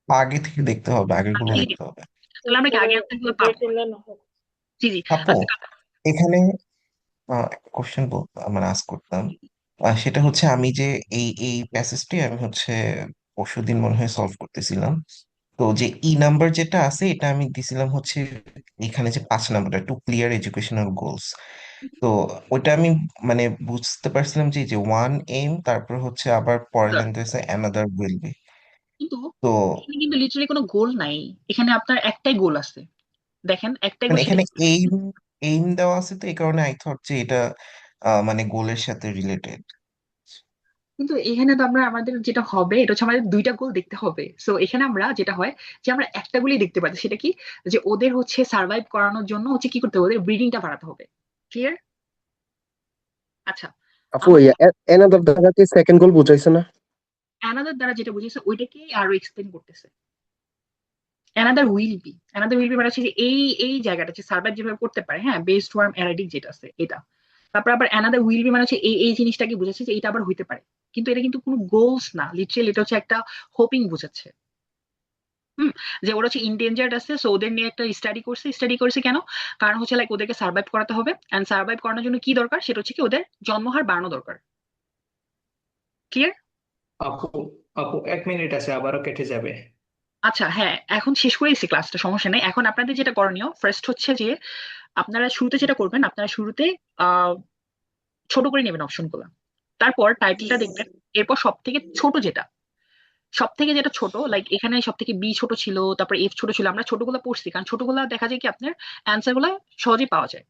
আগে থেকে দেখতে হবে, আগেরগুলো দেখতে হবে। তাহলে আমরা কি আগে অ্যান্সার গুলো পাবো? জি জি। আপু, আচ্ছা, এখানে কোশ্চেন মানে আস্ক করতাম, সেটা হচ্ছে আমি যে এই এই প্যাসেজটি আমি হচ্ছে পরশুদিন মনে হয় সলভ করতেছিলাম। তো যে নাম্বার যেটা আছে এটা আমি দিছিলাম হচ্ছে এখানে যে 5 নাম্বারটা, টু ক্লিয়ার এডুকেশনাল গোলস। তো ওইটা আমি মানে বুঝতে পারছিলাম যে যে ওয়ান এম, তারপর হচ্ছে আবার পরের sure. লাইনটা হচ্ছে অ্যানাদার উইল বি। কিন্তু তো এখানে কিন্তু লিটারালি কোনো গোল নাই, এখানে আপনার একটাই গোল আছে। দেখেন একটাই গোল, মানে সেটা এখানে এইম দেওয়া আছে, তো এই কারণে আই থট যে এটা মানে গোলের সাথে রিলেটেড। কিন্তু এখানে তো আমরা আমাদের যেটা হবে এটা হচ্ছে আমাদের দুইটা গোল দেখতে হবে। সো এখানে আমরা যেটা হয় যে আমরা একটা গোলই দেখতে পাচ্ছি, সেটা কি, যে ওদের হচ্ছে সার্ভাইভ করানোর জন্য হচ্ছে কি করতে হবে, ওদের ব্রিডিংটা বাড়াতে হবে। ক্লিয়ার? আচ্ছা, আপু এনাদার দ্বারা কি সেকেন্ড গোল বুঝাইছে না? অ্যানাদার দ্বারা যেটা বুঝেছে ওইটাকে আরো এক্সপ্লেন করতেছে। অ্যানাদার উইল বি মানে হচ্ছে যে এই জায়গাটা যে সার্ভাইভ যেভাবে করতে পারে, হ্যাঁ, বেস্ট ওয়ার্ম অ্যারাডিক যেটা আছে এটা। তারপর আবার অ্যানাদার উইল বি মানে হচ্ছে এই জিনিসটাকে বুঝাচ্ছে যে এটা আবার হইতে পারে। কিন্তু এটা কিন্তু কোনো গোলস না, লিটারালি এটা হচ্ছে একটা হোপিং বোঝাচ্ছে। যে ওরা হচ্ছে ইনডেঞ্জার্ড আছে, সো ওদের নিয়ে একটা স্টাডি করছে কেন, কারণ হচ্ছে লাইক ওদেরকে সার্ভাইভ করাতে হবে, এন্ড সার্ভাইভ করানোর জন্য কি দরকার, সেটা হচ্ছে কি ওদের জন্মহার বাড়ানো দরকার। ক্লিয়ার? আপু আপু 1 মিনিট আছে, আবারও কেটে যাবে। আচ্ছা, হ্যাঁ, এখন শেষ করে দিচ্ছি ক্লাসটা, সমস্যা নেই। এখন আপনাদের যেটা করণীয় ফার্স্ট হচ্ছে যে আপনারা শুরুতে যেটা করবেন, আপনারা শুরুতে ছোট করে নেবেন অপশনগুলো, তারপর টাইটেলটা দেখবেন, এরপর সব থেকে যেটা ছোট, লাইক এখানে সব থেকে বি ছোট ছিল, তারপর এফ ছোট ছিল, আমরা ছোটগুলো পড়ছি কারণ ছোটগুলা দেখা যায় কি আপনার অ্যান্সার গুলা সহজেই পাওয়া যায়।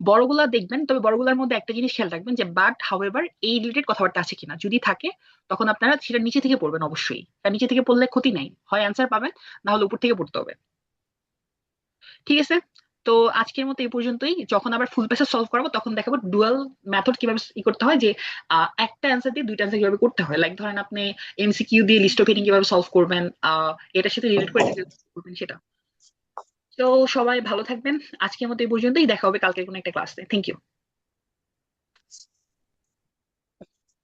বড়গুলা দেখবেন, তবে বড়গুলার মধ্যে একটা জিনিস খেয়াল রাখবেন যে বাট হাউএভার এই রিলেটেড কথাবার্তা আছে কিনা, যদি থাকে তখন আপনারা সেটা নিচে থেকে পড়বেন অবশ্যই, কারণ নিচে থেকে পড়লে ক্ষতি নাই, হয় অ্যান্সার পাবেন, না হলে উপর থেকে পড়তে হবে। ঠিক আছে, তো আজকের মতো এই পর্যন্তই। যখন আবার ফুল প্যাসেজ সলভ করাবো তখন দেখাবো ডুয়াল মেথড কিভাবে করতে হয়, যে একটা অ্যান্সার দিয়ে দুইটা অ্যান্সার কিভাবে করতে হয়, লাইক ধরেন আপনি এমসিকিউ দিয়ে লিস্ট অফ হেডিং কিভাবে সলভ করবেন, এটার সাথে রিলেট করে কিভাবে solve করবেন সেটা। তো সবাই ভালো থাকবেন, আজকের মতো এই পর্যন্তই, দেখা হবে কালকের কোনো একটা ক্লাসে। Thank you.